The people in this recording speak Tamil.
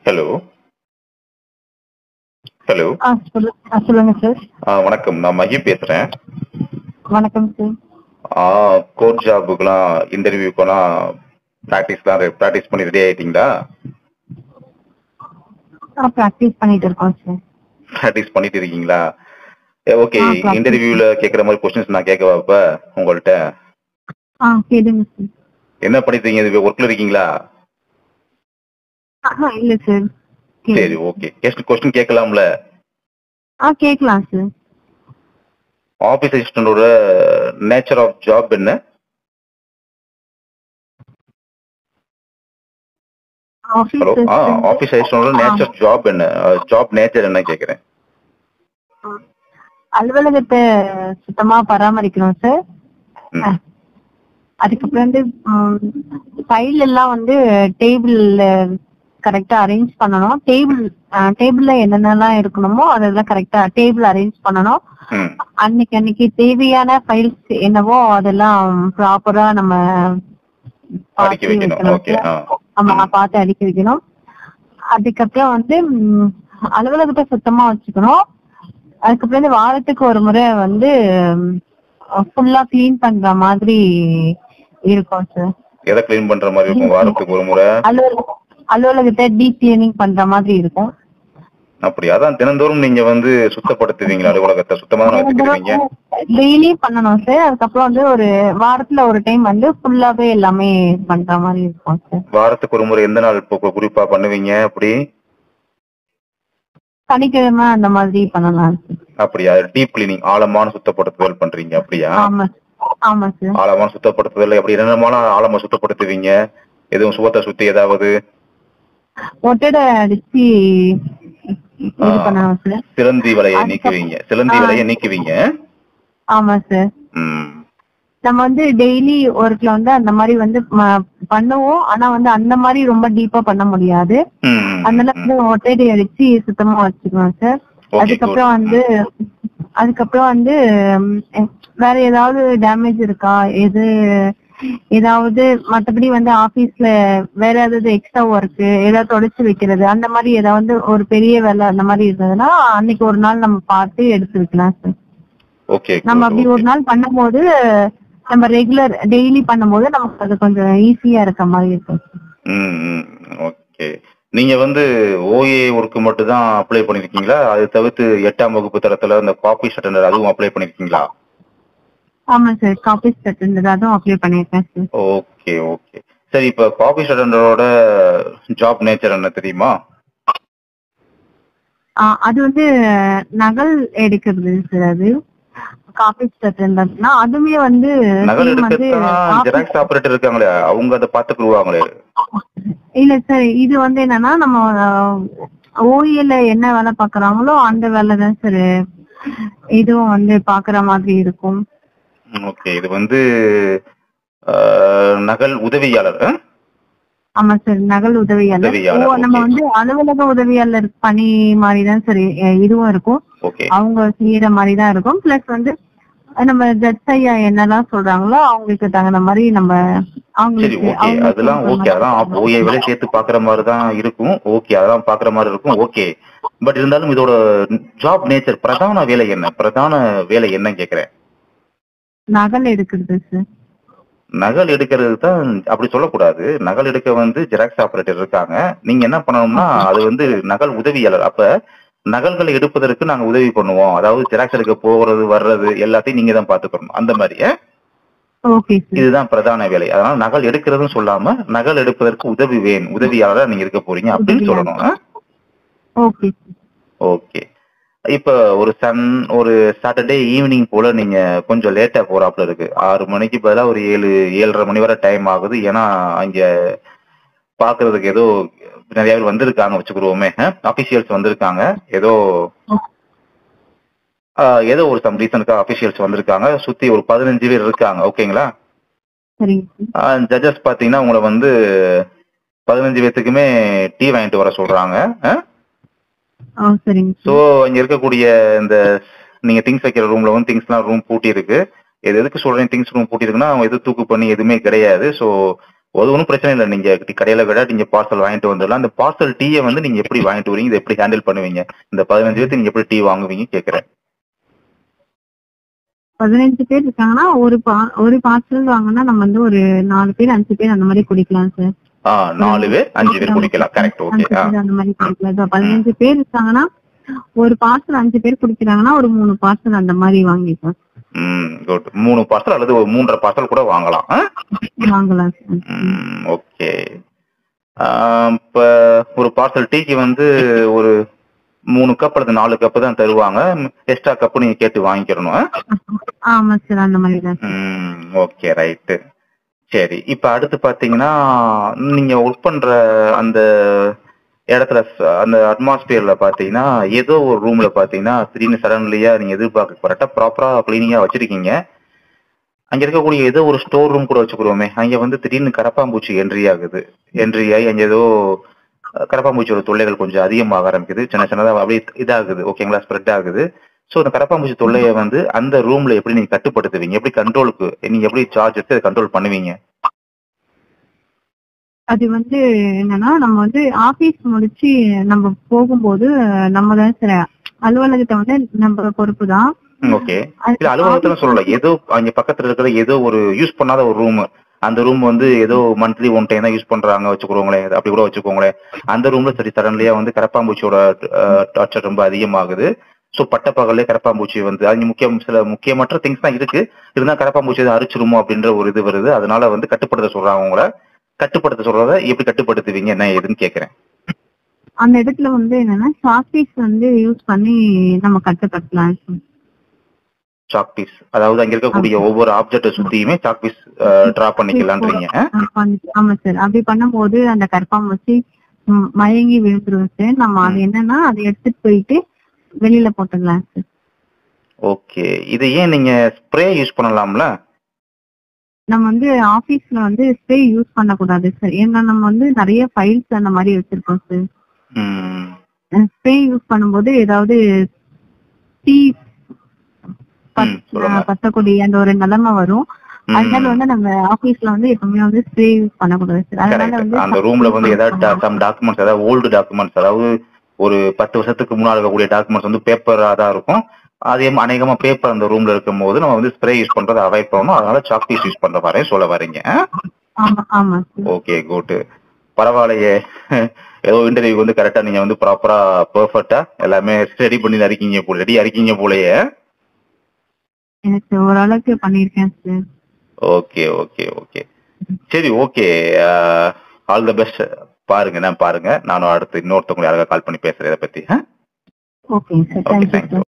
Hello hello. சொல்லுங்க சார். வணக்கம், நான் மகி பேசுறேன். வணக்கம் சார். கோர்ட் ஜாபுக்கெல்லாம் இன்டர்வியூக்கெல்லாம் ப்ராக்டிஸ் பண்ணி ரெடி ஆயிட்டீங்களா? ப்ராக்டிஸ் பண்ணிட்டு இருக்கோம் சார். ப்ராக்டிஸ் பண்ணிட்டு இருக்கீங்களா? ஓகே. practice. இன்டர்வியூல கேட்குற மாதிரி கொஸ்டின்ஸ் நான் கேட்கவா இப்ப உங்கள்கிட்ட? கேளுங்க சார். என்ன பண்ணிட்டு இருக்கீங்க? ஒர்க்ல இருக்கீங்களா? இல்ல சார். சரி, ஓகே. கொஸ்டின் கேட்கலாம்ல? கேட்கலாம் சார். ஆபீஸ் அசிஸ்டண்டோட நேச்சர் ஆஃப் ஜாப் என்ன? ஹலோ. ஆபீஸ் அசிஸ்டண்டோட நேச்சர் ஜாப் என்ன? ஜாப் நேச்சர் என்ன கேக்குறேன். அலுவலகத்தை சுத்தமா பராமரிக்கணும் சார். அதுக்கப்புறம் வந்து ஃபைல் எல்லாம் வந்து டேபிள்ல கரெக்டா அரேஞ்ச் பண்ணணும். டேபிள்ல என்னென்னலாம் இருக்கணுமோ அதெல்லாம் கரெக்டா டேபிள் அரேஞ்ச் பண்ணணும். அன்னைக்கு தேவையான ஃபைல்ஸ் என்னவோ அதெல்லாம் ப்ராப்பரா நம்ம பார்த்து அடுக்கி வைக்கணும். அதுக்கப்புறம் வந்து அலுவலகத்தை சுத்தமா வச்சுக்கணும். அதுக்கப்புறம் வந்து வாரத்துக்கு ஒரு முறை வந்து ஃபுல்லா கிளீன் பண்ற மாதிரி இருக்கும் சார். எதை கிளீன் பண்ற மாதிரி இருக்கும்? வாரத்துக்கு ஒரு முறை அலுவலகத்தை டீப் கிளீனிங் பண்ற மாதிரி இருக்கும். அப்படி அதான் தினந்தோறும் நீங்க வந்து சுத்தப்படுத்துவீங்களா? அலுவலகத்தை சுத்தமா வச்சுக்கிறீங்க? டெய்லி பண்ணணும் சார். அதுக்கப்புறம் வந்து ஒரு வாரத்துல ஒரு டைம் வந்து ஃபுல்லாவே எல்லாமே பண்ற மாதிரி இருக்கும் சார். வாரத்துக்கு ஒரு முறை எந்த நாள் குறிப்பா பண்ணுவீங்க? அப்படி சனிக்கிழமை அந்த மாதிரி பண்ணலாம். அப்படியா? டீப் கிளீனிங், ஆழமான சுத்தப்படுத்துதல் பண்றீங்க அப்படியா? ஆமா சார். ஆழமான சுத்தப்படுத்துதல் எப்படி என்னமான ஆழமா சுத்தப்படுத்துவீங்க? எதுவும் சுவத்தை சுத்தி ஏதாவது ஒட்டடை அடிச்சு சிலந்தி வலையை நீக்குவீங்க? ஆமா சார். நம்ம வந்து டெய்லி ஒர்க்ல வந்து அந்த மாதிரி வந்து பண்ணுவோம். ஆனா வந்து அந்த மாதிரி ரொம்ப டீப்பா பண்ண முடியாது. அதனால வந்து ஒட்டடை அடிச்சு சுத்தமா வச்சுக்குவோம் சார். அதுக்கப்புறம் வந்து வேற ஏதாவது டேமேஜ் இருக்கா, ஏதாவது மத்தபடி வந்து ஆபீஸ்ல வேற ஏதாவது எக்ஸ்ட்ரா ஒர்க் ஏதாவது தொடச்சு வைக்கிறது அந்த மாதிரி ஏதாவது ஒரு பெரிய வேலை அந்த மாதிரி இருந்ததுன்னா அன்னைக்கு ஒரு நாள் நம்ம பார்த்து எடுத்து வைக்கலாம் சார். நம்ம அப்படி ஒரு நாள் பண்ணும்போது நம்ம ரெகுலர் டெய்லி பண்ணும்போது நமக்கு அது கொஞ்சம் ஈஸியா இருக்க மாதிரி இருக்கும். ஓகே. நீங்க வந்து ஓஏ ஒர்க் மட்டும் தான் அப்ளை பண்ணிருக்கீங்களா? அது தவிர்த்து 8ஆம் வகுப்பு தரத்துல இந்த ஆபீஸ் அட்டெண்டர் அதுவும் அப்ளை பண்ணிருக்கீங்களா? ஆமா சார், ஆபீஸ் அட்டெண்டர் அதுவும் அப்ளை பண்ணிருக்கேன் சார். Okay okay. சரி, இப்ப ஆபீஸ் அட்டெண்டரோட ஜாப் நேச்சர் என்ன தெரியுமா? அது வந்து நகல் எடுக்கிறது சார். அது ஆபீஸ் அட்டெண்டர்னா அதுமே வந்து நகல் எடுக்கிறது ஜெராக்ஸ் ஆபரேட்டர் இருக்காங்களே அவங்க அதை பாத்துக்குவாங்களே. இல்ல சார், இது வந்து என்னன்னா நம்ம ஓஏல என்ன வேலை பாக்குறாங்களோ அந்த வேலை தான் சார் இதுவும் வந்து பாக்குற மாதிரி இருக்கும். ஓகே. இது வந்து நகல் உதவியாளர். ஆமா சார், நகல் உதவியாளர். நம்ம வந்து அலுவலக உதவியாளர் பணி மாதிரிதான் சார் இதுவும் இருக்கும். அவங்க செய்யற மாதிரிதான் இருக்கும். பிளஸ் வந்து நம்ம ஜட்ஜ் ஐயா என்னெல்லாம் சொல்றாங்களோ அவங்களுக்கு தகுந்த மாதிரி நம்ம அவங்களுக்கு அதெல்லாம் ஓகே. அதெல்லாம் ஓஏ வேலை சேர்த்து பாக்குற மாதிரிதான் இருக்கும். ஓகே, அதெல்லாம் பாக்குற மாதிரி இருக்கும். ஓகே. பட் இருந்தாலும் இதோட ஜாப் நேச்சர் பிரதான வேலை என்ன கேக்குறேன். நகல் எடுக்கிறது சார். நகல் எடுக்கிறது தான் அப்படி சொல்லக்கூடாது. நகல் எடுக்க வந்து ஜெராக்ஸ் ஆபரேட்டர் இருக்காங்க. நீங்க என்ன பண்ணணும்னா அது வந்து நகல் உதவியாளர். அப்ப நகல்களை எடுப்பதற்கு நாங்க உதவி பண்ணுவோம். அதாவது ஜெராக்ஸ் எடுக்க போறது வர்றது எல்லாத்தையும் நீங்க தான் பாத்துக்கணும். அந்த மாதிரி இதுதான் பிரதான வேலை. அதனால நகல் எடுக்கிறதுன்னு சொல்லாம நகல் எடுப்பதற்கு உதவியாளரா நீங்க இருக்க போறீங்க அப்படின்னு சொல்லணும். ஓகே. இப்ப ஒரு சாட்டர்டே ஈவினிங் போல நீங்க கொஞ்சம் லேட்டா போறாப்புல இருக்கு. 6 மணிக்கு பதிலா ஒரு 7-7:30 மணி வரை டைம் ஆகுது. ஏன்னா அங்க பாக்குறதுக்கு ஏதோ நிறைய பேர் வந்திருக்காங்க வச்சுக்கிடுவோமே, அபிஷியல்ஸ் வந்திருக்காங்க. ஏதோ ஒரு சம் ரீசனுக்கு அபிஷியல்ஸ் வந்திருக்காங்க. சுத்தி ஒரு 15 பேர் இருக்காங்க. ஓகேங்களா? ஜட்ஜஸ் பாத்தீங்கன்னா உங்களை வந்து 15 பேத்துக்குமே டீ வாங்கிட்டு வர சொல்றாங்க. சோ இங்க இருக்கக்கூடிய இந்த நீங்க திங்ஸ் வைக்கிற ரூம்ல வந்து திங்ஸ்லாம் ரூம் பூட்டி இருக்கு. எதுக்கு சொல்றேன் திங்ஸ் ரூம் பூட்டி இருக்குன்னா அவங்க எதுவும் தூக்கு பண்ணி எதுவுமே கிடையாது. சோ அது ஒன்றும் பிரச்சனை இல்லை. நீங்க கடையில விட நீங்க பார்சல் வாங்கிட்டு வந்துடலாம். அந்த பார்சல் டீயை வந்து நீங்க எப்படி வாங்கிட்டு வரீங்க, இதை எப்படி ஹேண்டில் பண்ணுவீங்க? இந்த 15 பேருக்கு நீங்க எப்படி டீ வாங்குவீங்க கேட்கறேன். 15 பேர் இருக்காங்கன்னா ஒரு பார்சல் வாங்கினா நம்ம வந்து ஒரு 4 பேர் 5 பேர் அந்த மாதிரி குடிக்கலாம் சார். 4 பேர் 5 பேர் குடிக்கலாம். கரெக்ட். ஓகே. அந்த மாதிரி குடிக்கலாம். 15 பேர் இருக்காங்கன்னா ஒரு பார்சல் 5 பேர் குடிக்கிறாங்கன்னா ஒரு 3 பார்சல் அந்த மாதிரி வாங்கிக்கலாம். குட். 3 பார்சல் அல்லது ஒரு 3.5 பார்சல் கூட வாங்கலாம். வாங்கலாம் சார். ஓகே. இப்ப ஒரு பார்சல் டீக்கு வந்து ஒரு 3 கப் அல்லது 4 கப் தான் தருவாங்க. எக்ஸ்ட்ரா கப் நீங்க கேட்டு வாங்கிக்கிறணும். ஆமா சார், அந்த மாதிரி தான். Okay, right. சரி, இப்ப அடுத்து பாத்தீங்கன்னா நீங்க ஒர்க் பண்ற அந்த இடத்துல அந்த அட்மாஸ்பியர்ல பாத்தீங்கன்னா ஏதோ ஒரு ரூம்ல பாத்தீங்கன்னா திடீர்னு சடன்லியா நீங்க எதிர்பார்க்க கரெக்டா ப்ராப்பரா கிளீனிங்கா வச்சிருக்கீங்க. அங்க இருக்கக்கூடிய ஏதோ ஒரு ஸ்டோர் ரூம் கூட வச்சுக்கிறோமே, அங்க வந்து திடீர்னு கரப்பாம்பூச்சி என்ட்ரி ஆகி அங்க ஏதோ கரப்பாம்பூச்சியோட தொல்லைகள் கொஞ்சம் அதிகமாக ஆரம்பிக்குது. சின்னதா அப்படியே இதாகுது. ஓகேங்களா, ஸ்ப்ரெட் ஆகுது. சோ அந்த கரப்பாம்பூச்சி தொல்லையை வந்து அந்த ரூம்ல எப்படி நீங்க கட்டுப்படுத்துவீங்க? எப்படி கண்ட்ரோலுக்கு நீங்க எப்படி சார்ஜ் எடுத்து அதை கண்ட்ரோல் பண்ணுவீங்க? அது வந்து என்னன்னா, நம்ம வந்து ஆபீஸ் முடிச்சு நம்ம போகும்போது நம்ம தான் சார் அலுவலகத்தை வந்து நம்ம பொறுப்பு தான். ஓகே. இல்ல அலுவலகத்துல சொல்லல, ஏதோ அங்க பக்கத்துல இருக்கிற ஏதோ ஒரு யூஸ் பண்ணாத ஒரு ரூம், அந்த ரூம் வந்து ஏதோ மந்த்லி ஒன் டைம் தான் யூஸ் பண்றாங்க வச்சுக்கிறோங்களேன், அப்படி கூட வச்சுக்கோங்களேன். அந்த ரூம்ல சரி சடன்லியா வந்து கரப்பாம்பூச்சியோட டார்ச்சர் ரொம்ப அதிகமாகுது. சோ பட்ட பகல்லே கரப்பாம்பூச்சி வந்து அது சில முக்கியமற்ற திங்ஸ் தான் இருக்கு, இருந்தா கரப்பாம்பூச்சி அரிச்சிருமோ அப்படின்ற ஒரு இது வருது. அதனால வந்து கட்டுப்படுத்த சொல்றாங்க. உங்களை கட்டுப்படுத்த சொல்றத எப்படி கட்டுப்படுத்துவீங்க, என்ன ஏதுன்னு கேக்குறேன். அந்த இடத்துல வந்து என்னன்னா சாக்பீஸ் வந்து யூஸ் பண்ணி நம்ம கட்டுப்படுத்தலாம். சாக்பீஸ், அதாவது அங்க இருக்கக்கூடிய ஒவ்வொரு ஆப்ஜெக்ட சுத்தியுமே சாக்பீஸ் டிரா பண்ணிக்கலாம்ன்றீங்க. ஆமா சார். அப்படி பண்ணும்போது அந்த கரப்பாம்பூச்சி மயங்கி விழுந்துரும் சார். நம்ம அது என்னன்னா அதை எடுத்துட்டு போயிட்டு வெளியில போட்டுடலாம் சார். ஓகே. இது ஏன் நீங்க ஸ்ப்ரே யூஸ் பண்ணலாம்ல? நம்ம வந்து ஆபீஸ்ல வந்து ஸ்ப்ரே யூஸ் பண்ணக்கூடாது சார். ஏன்னா நம்ம வந்து நிறைய ஃபைல்ஸ் அந்த மாதிரி வச்சிருக்கோம் சார். ஸ்ப்ரே யூஸ் பண்ணும்போது ஏதாவது தீ பத்தக்கூடிய அந்த ஒரு நிலைமை வரும். அதனால வந்து நம்ம ஆபீஸ்ல வந்து எப்பவுமே வந்து ஸ்ப்ரே யூஸ் பண்ணக்கூடாது சார். அதனால வந்து அந்த ரூம்ல வந்து ஏதாவது சம் டாக்குமெண்ட்ஸ், ஏதாவது ஓல்டு டாக்குமெண்ட்ஸ், அதாவது ஒரு 10 வருஷத்துக்கு முன்னாடி இருக்கக்கூடிய டாக்குமெண்ட்ஸ் வந்து பேப்பரா தான் இருக்கும். அதே அநேகமா பேப்பர் அந்த ரூம்ல இருக்கும் போது நம்ம வந்து ஸ்ப்ரே யூஸ் பண்றதை அவாய்ட் பண்ணணும். அதனால சாக்பீஸ் யூஸ் பண்ற மாதிரி சொல்ல வரீங்க. Okay, good. பரவாயில்லையே, ஏதோ இன்டர்வியூ வந்து கரெக்டா நீங்க வந்து ப்ராப்பரா பெர்ஃபெக்ட்டா எல்லாமே ரெடி பண்ணி இருக்கீங்க போலயே. எனக்கு ஓரளவுக்கு பண்ணிருக்கேன் சார். ஓகே ஓகே ஓகே, சரி, ஓகே. All the best. பாருங்க, நானும் அடுத்து இன்னொருத்தவங்க யாராவது கால் பண்ணி பேசுறேன் இதை பத்தி. Okay sir, thank you sir.